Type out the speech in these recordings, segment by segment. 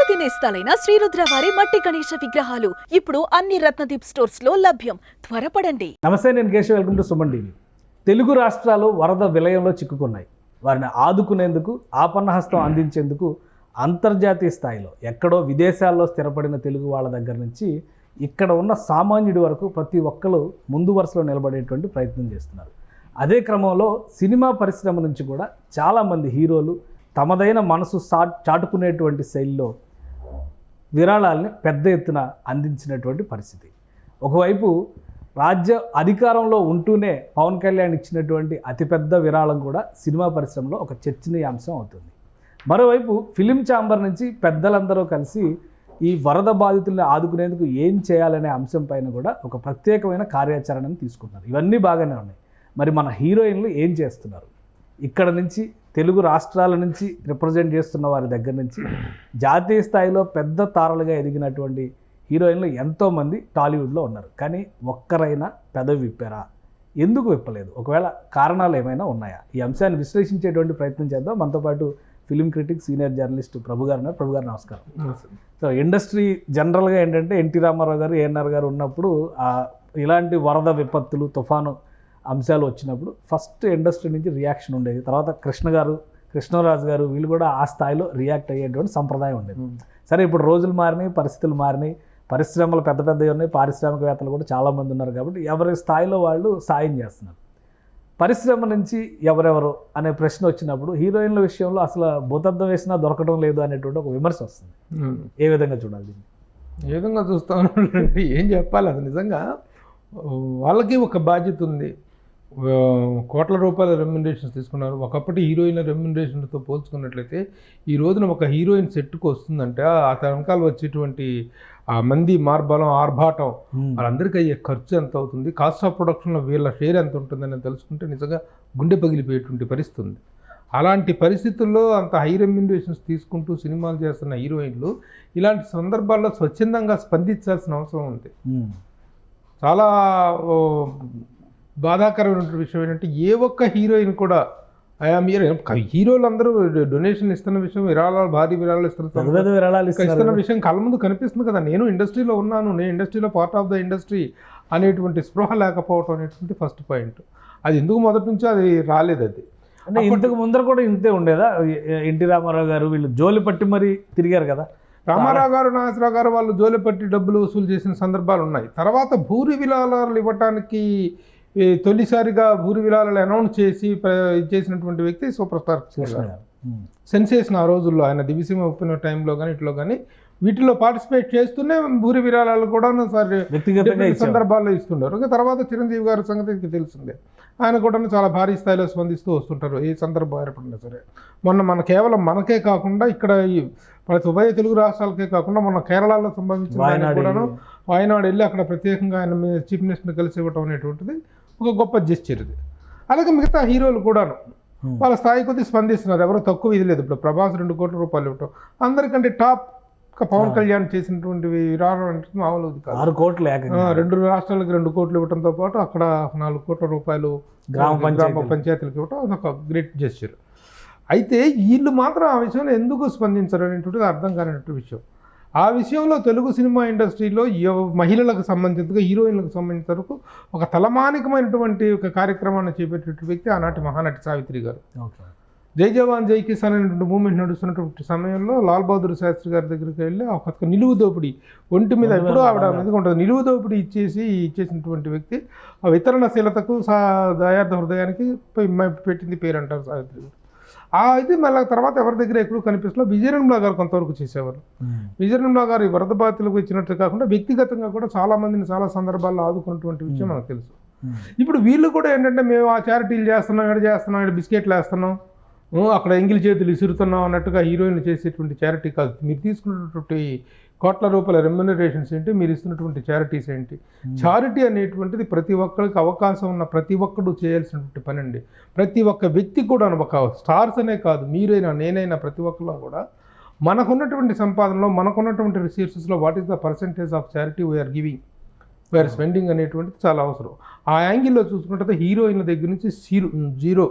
అత్యధిక నేస్తాలైన శ్రీరుద్ర వారి మట్టి గణేశ విగ్రహాలు ఇప్పుడు అన్ని రత్నదీప్ స్టోర్స్ లో లభ్యం. త్వరపడండి. నమస్తే, నేను Keshav. Welcome to Suman TV. Telugu రాష్ట్రాలు వరద విలయంలో చిక్కుకున్నాయి. వారిని ఆదుకునేందుకు, ఆపన్నహస్తం అందించేందుకు అంతర్జాతీయ స్థాయిలో ఎక్కడో విదేశాల్లో స్థిరపడిన తెలుగు వాళ్ళ దగ్గర నుంచి ఇక్కడ ఉన్న సామాన్యుడి వరకు ప్రతి ఒక్కరు ముందు వరుసలో నిలబడేటువంటి ప్రయత్నం చేస్తున్నారు. అదే క్రమంలో సినిమా పరిశ్రమ నుంచి కూడా చాలామంది హీరోలు తమదైన మనసు చాటుకునేటువంటి శైలిలో విరాళాలని పెద్ద ఎత్తున అందించినటువంటి పరిస్థితి. ఒకవైపు రాజ్య అధికారంలో ఉంటూనే పవన్ కళ్యాణ్ ఇచ్చినటువంటి అతిపెద్ద విరాళం కూడా సినిమా పరిశ్రమలో ఒక చర్చనీయాంశం అవుతుంది. మరోవైపు ఫిలిం ఛాంబర్ నుంచి పెద్దలందరూ కలిసి ఈ వరద బాధితుల్ని ఆదుకునేందుకు ఏం చేయాలనే అంశం పైన కూడా ఒక ప్రత్యేకమైన కార్యాచరణను తీసుకుంటున్నారు. ఇవన్నీ బాగానే ఉన్నాయి. మరి మన హీరోయిన్లు ఏం చేస్తున్నారు? ఇక్కడ నుంచి తెలుగు రాష్ట్రాల నుంచి రిప్రజెంట్ చేస్తున్న వారి దగ్గర నుంచి జాతీయ స్థాయిలో పెద్ద తారలుగా ఎదిగినటువంటి హీరోయిన్లు ఎంతోమంది టాలీవుడ్లో ఉన్నారు. కానీ ఒక్కరైనా పెదవి విప్పారా? ఎందుకు విప్పలేదు? ఒకవేళ కారణాలు ఏమైనా ఉన్నాయా? ఈ అంశాన్ని విశ్లేషించేటువంటి ప్రయత్నం చేద్దాం. మనతో పాటు ఫిలిం క్రిటిక్, సీనియర్ జర్నలిస్ట్ ప్రభు గారు ఉన్నారు. ప్రభు గారు నమస్కారం. సో ఇండస్ట్రీ జనరల్గా ఏంటంటే ఎన్టీ రామారావు గారు, ఏఎన్ఆర్ గారు ఉన్నప్పుడు ఇలాంటి వరద విపత్తులు, తుఫాను అంశాలు వచ్చినప్పుడు ఫస్ట్ ఇండస్ట్రీ నుంచి రియాక్షన్ ఉండేది. తర్వాత కృష్ణరాజు గారు వీళ్ళు కూడా ఆ స్థాయిలో రియాక్ట్ అయ్యేటువంటి సంప్రదాయం ఉండేది. సరే, ఇప్పుడు రోజులు మారినాయి, పరిస్థితులు మారినాయి, పరిశ్రమలు పెద్దవి ఉన్నాయి, పారిశ్రామికవేత్తలు కూడా చాలామంది ఉన్నారు. కాబట్టి ఎవరి స్థాయిలో వాళ్ళు సాయం చేస్తున్నారు. పరిశ్రమ నుంచి ఎవరెవరు అనే ప్రశ్న వచ్చినప్పుడు హీరోయిన్ల విషయంలో అసలు భూతద్దం వేసినా దొరకడం లేదు అనేటువంటి ఒక విమర్శ వస్తుంది. ఏ విధంగా చూడాలి దీన్ని? ఏ విధంగా చూస్తాను అంటే ఏం చెప్పాలి? అది నిజంగా వాళ్ళకి ఒక బాధ్యత ఉంది. కోట్ల రూపాయల రెమ్యునరేషన్స్ తీసుకున్నారు. ఒకప్పటి హీరోయిన్ల రెమ్యునరేషన్తో పోల్చుకున్నట్లయితే ఈ రోజున ఒక హీరోయిన్ సెట్కు వస్తుందంటే ఆ వెనకాల వచ్చేటువంటి ఆ మంది మార్బలం, ఆర్భాటం, వాళ్ళందరికీ అయ్యే ఖర్చు ఎంత అవుతుంది, కాస్ట్ ఆఫ్ ప్రొడక్షన్లో వీళ్ళ షేర్ ఎంత ఉంటుందని తెలుసుకుంటే నిజంగా గుండె పగిలిపోయేటువంటి పరిస్థితి ఉంది. అలాంటి పరిస్థితుల్లో అంత హై రెమ్యునరేషన్స్ తీసుకుంటూ సినిమాలు చేస్తున్న హీరోయిన్లు ఇలాంటి సందర్భాల్లో స్వచ్ఛందంగా స్పందించాల్సిన అవసరం ఉంది. చాలా బాధాకరమైన విషయం ఏంటంటే ఏ ఒక్క హీరోయిన్ కూడా హీరోలు అందరూ డొనేషన్ ఇస్తున్న విషయం, భారీ విరాళాలు ఇస్తున్న విషయం కళ్ళ ముందు కనిపిస్తుంది కదా. నేను ఇండస్ట్రీలో ఉన్నాను, నేను ఇండస్ట్రీలో పార్ట్ ఆఫ్ ద ఇండస్ట్రీ అనేటువంటి స్పృహ లేకపోవడం అనేటువంటి ఫస్ట్ పాయింట్. అది ఎందుకు మొదటి నుంచి అది రాలేదు. అది అంటే ఇంతకు ముందర కూడా ఇంతే ఉండేదా? ఎన్టీ రామారావు గారు వీళ్ళు జోలి పట్టి మరీ తిరిగారు కదా. రామారావు గారు, నాగేశ్వరరావు గారు వాళ్ళు జోలి పట్టి డబ్బులు వసూలు చేసిన సందర్భాలు ఉన్నాయి. తర్వాత భూరి విరాళాలు ఇవ్వటానికి తొలిసారిగా భూరి విరాళాలు అనౌన్స్ చేసినటువంటి వ్యక్తి సూపర్ స్టార్ సెన్సేషన్. ఆ రోజుల్లో ఆయన దివిసీమ ఒప్పిన టైంలో కానీ ఇట్లో కానీ వీటిలో పార్టిసిపేట్ చేస్తూనే భూరి విరాళాలు కూడా వ్యక్తిగతంగా సందర్భాల్లో ఇస్తుంటారు. తర్వాత చిరంజీవి గారి సంగతి తెలిసిందే. ఆయన కూడా చాలా భారీ స్థాయిలో స్పందిస్తూ వస్తుంటారు ఏ సందర్భం ఏర్పడినా సరే. మొన్న కేవలం మనకే కాకుండా ఇక్కడ ప్రతి ఉభయ తెలుగు రాష్ట్రాలకే కాకుండా మొన్న కేరళలో సంబంధించిన కూడాను వాయనాడు వెళ్ళి అక్కడ ప్రత్యేకంగా ఆయన చీఫ్ మినిస్టర్ని కలిసి ఇవ్వటం అనేటువంటిది ఒక గొప్ప జెస్చర్ ఇది. అలాగే మిగతా హీరోలు కూడాను వాళ్ళ స్థాయి కొద్దీ స్పందిస్తున్నారు. ఎవరో తక్కువ ఇది లేదు. ఇప్పుడు ప్రభాస్ 2 కోట్ల రూపాయలు ఇవ్వటం, అందరికంటే టాప్ పవన్ కళ్యాణ్ చేసినటువంటి విరాళం అంటే మామూలు 6 కోట్లు, 2 రాష్ట్రాలకు 2 కోట్లు ఇవ్వడంతో పాటు అక్కడ 4 కోట్ల రూపాయలు గ్రామ పంచాయతీలకు ఇవ్వటం అదొక గ్రేట్ జెస్చర్. అయితే వీళ్ళు మాత్రం ఆ విషయంలో ఎందుకు స్పందించరు అనేటువంటిది అర్థం కానిటువంటి విషయం. ఆ విషయంలో తెలుగు సినిమా ఇండస్ట్రీలో మహిళలకు సంబంధించిన, హీరోయిన్లకు సంబంధించిన వరకు ఒక తలమానికమైనటువంటి ఒక కార్యక్రమాన్ని చేపట్టేటువంటి వ్యక్తి ఆనాటి మహానటి సావిత్రి గారు. జై జవాన్ జై కిసాన్ అనేటువంటి మూమెంట్ నడుస్తున్నటువంటి సమయంలో లాల్ బహదూర్ శాస్త్రి గారి దగ్గరికి వెళ్ళి ఒక నిలువు దోపిడీ ఒంటి మీద ఎప్పుడూ ఆవిడ మీదగా ఉంటుంది, నిలువు దోపిడీ ఇచ్చేసినటువంటి వ్యక్తి. ఆ వితరణశీలతకు దయార్థ హృదయానికి పెట్టింది పేరు అంటారు సావిత్రి గారు. అయితే మళ్ళీ తర్వాత ఎవరి దగ్గర ఎక్కడూ కనిపిస్తున్నా విజయనిర్మల గారు కొంతవరకు చేసేవారు. విజయనిర్మల గారు ఈ వరద బాధితులకు ఇచ్చినట్టు కాకుండా వ్యక్తిగతంగా కూడా చాలా మందిని చాలా సందర్భాల్లో ఆదుకున్నటువంటి విషయం మనకు తెలుసు. ఇప్పుడు వీళ్ళు కూడా ఏంటంటే మేము ఆ చారిటీలు చేస్తున్నాం, ఇక్కడ బిస్కెట్లు వేస్తున్నాం, అక్కడ ఎంగిలి చేతులు ఇసురుతున్నాం అన్నట్టుగా హీరోయిన్లు చేసేటువంటి చారిటీ కాదు. మీరు తీసుకున్నటువంటి కోట్ల రూపాయల రెమ్యునరేషన్స్ ఏంటి, మీరు ఇస్తున్నటువంటి చారిటీస్ ఏంటి? చారిటీ అనేటువంటిది ప్రతి ఒక్కరికి అవకాశం ఉన్న ప్రతి ఒక్కరు చేయాల్సినటువంటి పని అండి. ప్రతి ఒక్క వ్యక్తి కూడా ఒక స్టార్స్ అనే కాదు, మీరైనా నేనైనా ప్రతి ఒక్కరిలో కూడా మనకున్నటువంటి సంపాదనలో, మనకున్నటువంటి రిసోర్సెస్లో what is the percentage of charity we are giving, we are spending అనేటువంటిది చాలా అవసరం. ఆ యాంగిల్లో చూసుకుంటే హీరోయిన్ల దగ్గర నుంచి జీరో,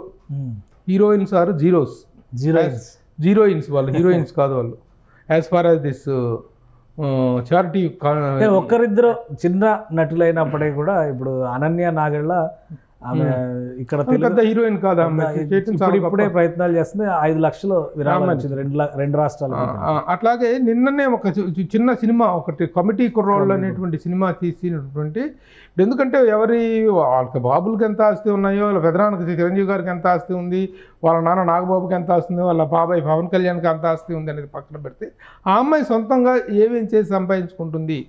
హీరోయిన్స్ ఆర్ జీరోయిన్స్, వాళ్ళు హీరోయిన్స్ కాదు. వాళ్ళు as far as this charity. అంటే ఒక్కరిద్దరు చిన్న నటులైనప్పటికీ కూడా ఇప్పుడు అనన్య నాగళ్ళ ఆమె ఇక్కడ పెద్ద హీరోయిన్ కాదు ఆమె, ఇప్పుడే ప్రయత్నాలు చేస్తుంది. 5 లక్షలు విరాళం వచ్చింది రెండు రాష్ట్రాలకు. అట్లాగే నిన్ననే ఒక చిన్న సినిమా ఒకటి కమిటీ కుర్రోళ్ళు అనేటువంటి సినిమా తీసినటువంటి, ఎందుకంటే ఎవరి వాళ్ళకి బాబులకి ఎంత ఆస్తి ఉన్నాయో, వాళ్ళ పెదనాన్నకి చిరంజీవి గారికి ఎంత ఆస్తి ఉంది, వాళ్ళ నాన్న నాగబాబుకి ఎంత ఆస్తి ఉంది, వాళ్ళ బాబాయ్ పవన్ కళ్యాణ్కి ఎంత ఆస్తి ఉంది అనేది పక్కన పెడితే, ఆ అమ్మాయి సొంతంగా ఏమేం చేసి సంపాదించుకుంటుంది,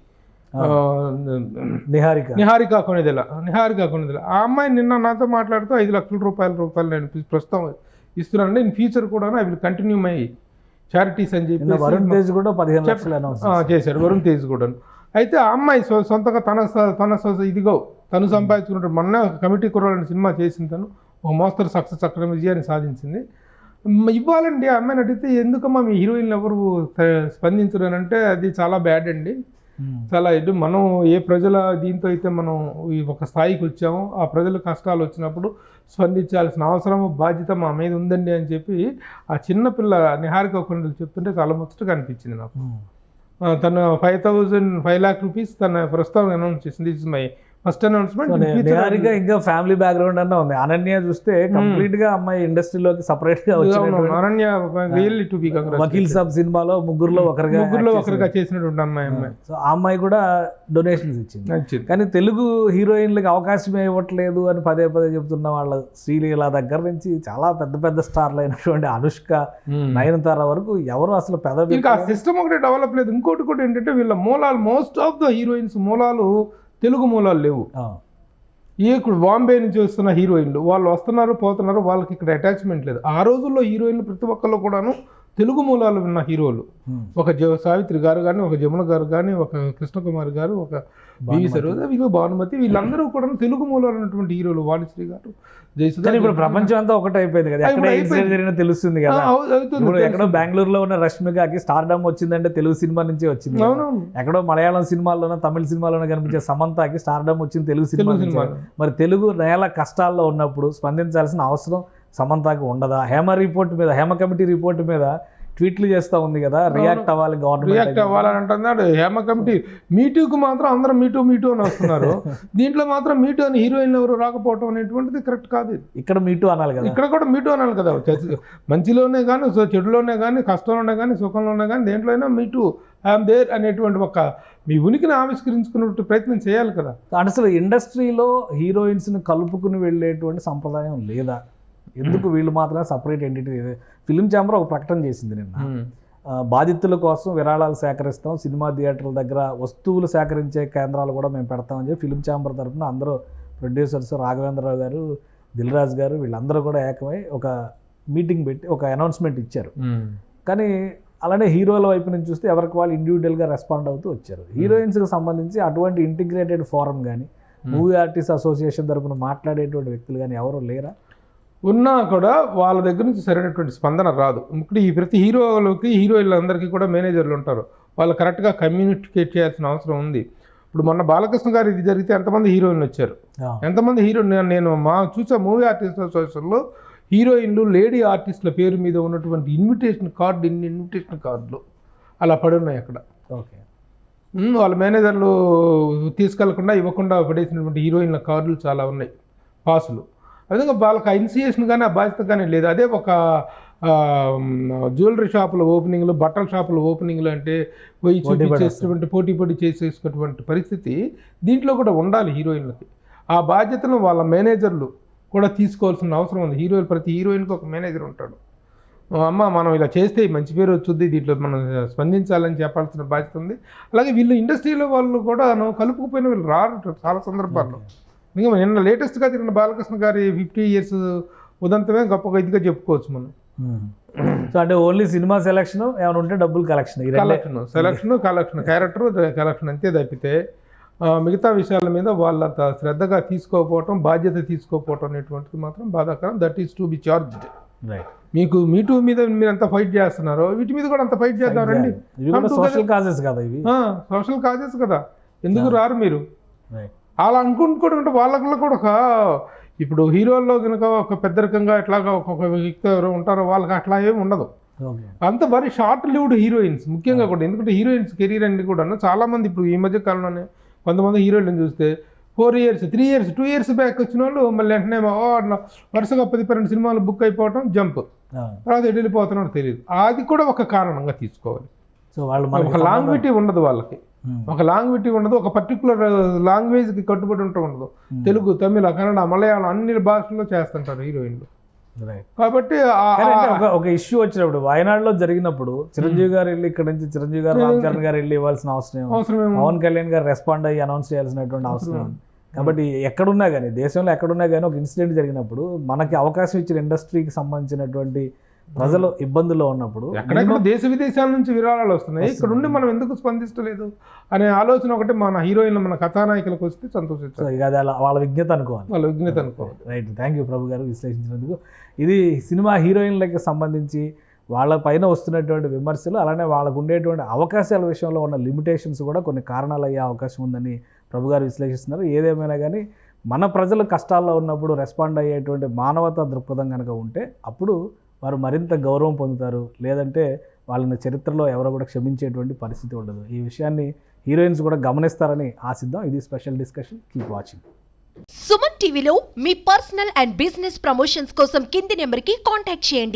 నిహారిక కొనిదెల ఆ అమ్మాయి నిన్న నాతో మాట్లాడుతూ 5 లక్షల రూపాయలు నేను ప్రస్తుతం ఇస్తున్నానండి, ఇన్ ఫ్యూచర్ కూడా I will continue my charities అని చెప్పి వరుణ్ తేజ్ కూడా 15 లక్షలు చేశాడు. వరుణ్ తేజ్ కూడా. అయితే ఆ అమ్మాయి సొంతంగా తను సంపాదించుకుంటాడు. మొన్న కమిటీ కుర్రాలని సినిమా చేసింది, తను ఒక మోస్తరు సక్సెస్ అక్కడ విజయాన్ని సాధించింది. ఇవ్వాలండి ఆ అమ్మాయిని అడిగితే, ఎందుకమ్మా మీ హీరోయిన్లు ఎవరు స్పందించరు అని అంటే, అది చాలా బ్యాడ్ అండి. చాలా మనం ఏ ప్రజల దీంతో అయితే మనం ఈ ఒక స్థాయికి వచ్చామో, ఆ ప్రజల కష్టాలు వచ్చినప్పుడు స్పందించాల్సిన అవసరం బాధ్యత మా మీద ఉందండి అని చెప్పి ఆ చిన్నపిల్ల నిహారిక కొండలు చెప్తుంటే చాలా ముచ్చటగా అనిపించింది నాకు. తను 5 lakh రూపీస్ తన ప్రస్తుతం అనౌన్స్ చేసింది. This is my first announcement. Niharika ఇంకా ఫ్యామిలీ బ్యాక్గ్రౌండ్ అన్న ఉంది. అనన్య చూస్తే కంప్లీట్ గా అమ్మాయి ఇండస్ట్రీలోకి సపరేట్ గా Ananya really to be Vakeel Saab సినిమాలో ముగ్గురులో ఒకరిగా చేసినటువంటి అమ్మాయి. సో ఆ అమ్మాయి కూడా డొనేషన్స్ ఇచ్చింది. కానీ తెలుగు హీరోయిన్లకు అవకాశం ఇవ్వట్లేదు అని పదే చెప్తున్న వాళ్ళ శ్రీలీల దగ్గర నుంచి చాలా పెద్ద స్టార్లు అయినటువంటి అనుష్క, నయనతార వరకు ఎవరు అసలు ఇంకా సిస్టమ్ ఒకటి డెవలప్ లేదు. ఇంకోటి కూడా ఏంటంటే, వీళ్ళ మూలాలు మోస్ట్ ఆఫ్ ద హీరోయిన్స్ మూలాలు తెలుగు మూలాలు లేవు. ఇప్పుడు బాంబే నుంచి వస్తున్న హీరోయిన్లు వాళ్ళు వస్తున్నారు పోతున్నారు, వాళ్ళకి ఇక్కడ అటాచ్మెంట్ లేదు. ఆ రోజుల్లో హీరోయిన్లు ప్రతి ఒక్కళ్ళు కూడాను తెలుగు మూలాలు ఉన్న హీరోలు. ఒక సావిత్రి గారు కానీ, ఒక జమున గారు కానీ, ఒక కృష్ణకుమారి గారు, ఒక బివి సరోజ, భానుమతి, వీళ్ళందరూ కూడా తెలుగు మూలాలు ఉన్నటువంటి హీరోలు. వాణిశ్రీ గారు, జయసుధ. ఇప్పుడు ప్రపంచం అంతా ఒకటి అయిపోయింది కదా, ఎక్కడ తెలుస్తుంది కదా. ఎక్కడో బెంగళూరులో ఉన్న రష్మికకి స్టార్డమ్ వచ్చిందంటే తెలుగు సినిమా నుంచి వచ్చింది. ఎక్కడో మలయాళం సినిమాల్లోనో తమిళ సినిమాలోనో కనిపించే సమంతకి స్టార్డమ్ వచ్చింది తెలుగు సినిమా. మరి తెలుగు నేల కష్టాల్లో ఉన్నప్పుడు స్పందించాల్సిన అవసరం సమంతకి ఉండదా? హేమ కమిటీ రిపోర్ట్ మీద ట్వీట్లు చేస్తూ ఉంది కదా, రియాక్ట్ అవ్వాలి గవర్నమెంట్, రియాక్ట్ అవ్వాలని అంటున్నాడు. హేమ కమిటీ మీటూకు మాత్రం అందరూ మీటూ అని వస్తున్నారు, దీంట్లో మాత్రం మీటూ అని హీరోయిన్ ఎవరు రాకపోవటం అనేటువంటిది కరెక్ట్ కాదు. ఇక్కడ మీటూ అనాలి కదా, ఇక్కడ కూడా మీటూ అనాలి కదా. మంచిలోనే కానీ, చెడులోనే కానీ, కష్టంలోనే కానీ, సుఖంలోనే కానీ, దేంట్లో అయినా మీటూ ఐఎమ్ దేర్ అనేటువంటి ఒక మీ ఉనికిని ఆవిష్కరించుకునే ప్రయత్నం చేయాలి కదా. అసలు ఇండస్ట్రీలో హీరోయిన్స్ని కలుపుకుని వెళ్ళేటువంటి సంప్రదాయం లేదా? ఎందుకు వీళ్ళు మాత్రమే సపరేట్ ఎంటిటీ? ఫిలిం ఛాంబర్ ఒక ప్రకటన చేసింది నిన్న, బాధితుల కోసం విరాళాలు సేకరిస్తాం, సినిమా థియేటర్ల దగ్గర వస్తువులు సేకరించే కేంద్రాలు కూడా మేము పెడతామని చెప్పి ఫిలిం ఛాంబర్ తరఫున అందరూ ప్రొడ్యూసర్స్, రాఘవేంద్రరావు గారు, దిల్ రాజు గారు, వీళ్ళందరూ కూడా ఏకమై ఒక మీటింగ్ పెట్టి ఒక అనౌన్స్మెంట్ ఇచ్చారు. కానీ అలానే హీరోల వైపు నుంచి చూస్తే ఎవరికి వాళ్ళు ఇండివిజువల్గా రెస్పాండ్ అవుతూ వచ్చారు. హీరోయిన్స్కి సంబంధించి అటువంటి ఇంటిగ్రేటెడ్ ఫోరం కానీ, మూవీ ఆర్టిస్ట్ అసోసియేషన్ తరఫున మాట్లాడేటువంటి వ్యక్తులు కానీ ఎవరు లేరా? ఉన్నా కూడా వాళ్ళ దగ్గర నుంచి సరైనటువంటి స్పందన రాదు. ఇప్పుడు ఈ ప్రతి హీరోయిన్లందరికీ కూడా మేనేజర్లు ఉంటారు, వాళ్ళు కరెక్ట్గా కమ్యూనికేట్ చేయాల్సిన అవసరం ఉంది. ఇప్పుడు మొన్న బాలకృష్ణ గారు ఇది జరిగితే ఎంతమంది హీరోయిన్లు వచ్చారు, ఎంతమంది నేను చూసా మూవీ ఆర్టిస్ట్ అసోసియేషన్లో హీరోయిన్లు, లేడీ ఆర్టిస్టుల పేరు మీద ఉన్నటువంటి ఇన్విటేషన్ కార్డులు అలా పడి ఉన్నాయి అక్కడ. ఓకే, వాళ్ళ మేనేజర్లు తీసుకెళ్లకుండా ఇవ్వకుండా పడేసినటువంటి హీరోయిన్ల కార్డులు చాలా ఉన్నాయి, పాసులు. అదేవిధంగా వాళ్ళకి ఇనిషియేషన్ కానీ ఆ బాధ్యత కానీ లేదు. అదే ఒక జ్యువెలరీ షాపుల ఓపెనింగ్లు, బట్టల షాపుల ఓపెనింగ్లు అంటే పోయి చూపించేటువంటి పోటీ చేసేసుకున్నటువంటి పరిస్థితి దీంట్లో కూడా ఉండాలి హీరోయిన్లకి. ఆ బాధ్యతను వాళ్ళ మేనేజర్లు కూడా తీసుకోవాల్సిన అవసరం ఉంది. ప్రతి హీరోయిన్కి ఒక మేనేజర్ ఉంటాడు. అమ్మ మనం ఇలా చేస్తే మంచి పేరు వచ్చుద్ది, దీంట్లో మనం స్పందించాలని చెప్పాల్సిన బాధ్యత ఉంది. అలాగే వీళ్ళు ఇండస్ట్రీలో వాళ్ళు కూడా కలుపుకుపోయిన వీళ్ళు రారు చాలా సందర్భాల్లో. ఇంకా నిన్న లేటెస్ట్గా తిరిగిన బాలకృష్ణ గారి 50 years ఉదంతమే గొప్పగా ఇదిగా చెప్పుకోవచ్చు మనం. సో అంటే ఓన్లీ సినిమా సెలక్షన్, ఏమైనా ఉంటే డబ్బులు కలెక్షన్, క్యారెక్టర్ కలెక్షన్ అంతే తప్పితే మిగతా విషయాల మీద వాళ్ళంత శ్రద్ధగా తీసుకోకపోవటం, బాధ్యత తీసుకోకపోవటం అనేటువంటిది మాత్రం బాధాకరం. That is to be charged. మీకు మీటూ మీద మీరు ఎంత ఫైట్ చేస్తున్నారో వీటి మీద కూడా అంత ఫైట్ చేద్దాం రండి. సోషల్ కాజెస్ కదా ఇవి, సోషల్ కాజెస్ కదా, ఎందుకు రారు మీరు? అలా అనుకుంటే వాళ్ళలో కూడా ఒక ఇప్పుడు హీరోల్లో కనుక ఒక పెద్ద రకంగా ఎట్లాగా ఒక్కొక్క వ్యక్తి ఎవరు ఉంటారో వాళ్ళకి అట్లా ఏమి ఉండదు. ఓకే. అంత మరి షార్ట్ లివ్డ్ హీరోయిన్స్ ముఖ్యంగా కూడా, ఎందుకంటే హీరోయిన్స్ కెరీర్ అనేది కూడా చాలామంది ఇప్పుడు ఈ మధ్య కాలంలోనే కొంతమంది హీరోయిన్లు చూస్తే 4 years 3 years 2 years బ్యాక్ వచ్చిన వాళ్ళు మళ్ళీ వెంటనే వరుసగా 10-12 సినిమాలు బుక్ అయిపోవటం, జంప్, తర్వాత ఎటు వెళ్ళిపోతున్నారో తెలియదు. అది కూడా ఒక కారణంగా తీసుకోవాలి. సో వాళ్ళు ఒక లాంగ్విటీ ఉండదు వాళ్ళకి, ఒక లాంగ్విటీ ఉండదు, ఒక పర్టికులర్ లాంగ్వేజ్కి కట్టుబడి ఉండదు. తెలుగు, తమిళ, కన్నడ, మలయాళం అన్ని భాషల్లో చేస్తుంటారు హీరోయిన్లు. కాబట్టి ఒక ఇష్యూ వచ్చినప్పుడు వయనాడులో జరిగినప్పుడు చిరంజీవి గారు వెళ్ళి ఇక్కడ నుంచి చిరంజీవి గారు రామ్ చరణ్ గారు వెళ్ళి ఇవ్వాల్సిన అవసరం, పవన్ కళ్యాణ్ గారు రెస్పాండ్ అయ్యి అనౌన్స్ చేయాల్సినటువంటి అవసరం. కాబట్టి ఎక్కడున్నా కానీ, దేశంలో ఎక్కడున్నా కానీ ఒక ఇన్సిడెంట్ జరిగినప్పుడు మనకి అవకాశం ఇచ్చిన ఇండస్ట్రీకి సంబంధించినటువంటి ప్రజలు ఇబ్బందుల్లో ఉన్నప్పుడు ఎక్కడెక్కడ దేశ విదేశాల నుంచి విరాళాలు వస్తున్నాయి, ఇక్కడ ఉండి మనం ఎందుకు స్పందిస్తలేదు అనే ఆలోచన ఒకటి మన హీరోయిన్లు, మన కథానాయకులకు వస్తే సంతోషించాలి. ఇక అది వాళ్ళ విజ్ఞత అనుకోవాలి, వాళ్ళ విజ్ఞత అనుకోవాలి. రైట్. థ్యాంక్ యూ ప్రభు గారు విశ్లేషించినందుకు. ఇది సినిమా హీరోయిన్లకి సంబంధించి వాళ్ళ పైన వస్తున్నటువంటి విమర్శలు, అలానే వాళ్ళకు ఉండేటువంటి అవకాశాల విషయంలో ఉన్న లిమిటేషన్స్ కూడా కొన్ని కారణాలు అయ్యే అవకాశం ఉందని ప్రభు గారు విశ్లేషిస్తున్నారు. ఏదేమైనా కానీ మన ప్రజలు కష్టాల్లో ఉన్నప్పుడు రెస్పాండ్ అయ్యేటువంటి మానవతా దృక్పథం కనుక ఉంటే అప్పుడు వారు మరింత గౌరవం పొందుతారు, లేదంటే వాళ్ళని చరిత్రలో ఎవరో కూడా క్షమించేటువంటి పరిస్థితి ఉండదు. ఈ విషయాన్ని హీరోయిన్స్ కూడా గమనిస్తారని ఆశిద్దాం. ఇది special discussion. Keep watching. Suman టీవీలో మీ పర్సనల్ అండ్ బిజినెస్ ప్రమోషన్స్ కోసం కింది నెంబర్కి కాంటాక్ట్ చేయండి.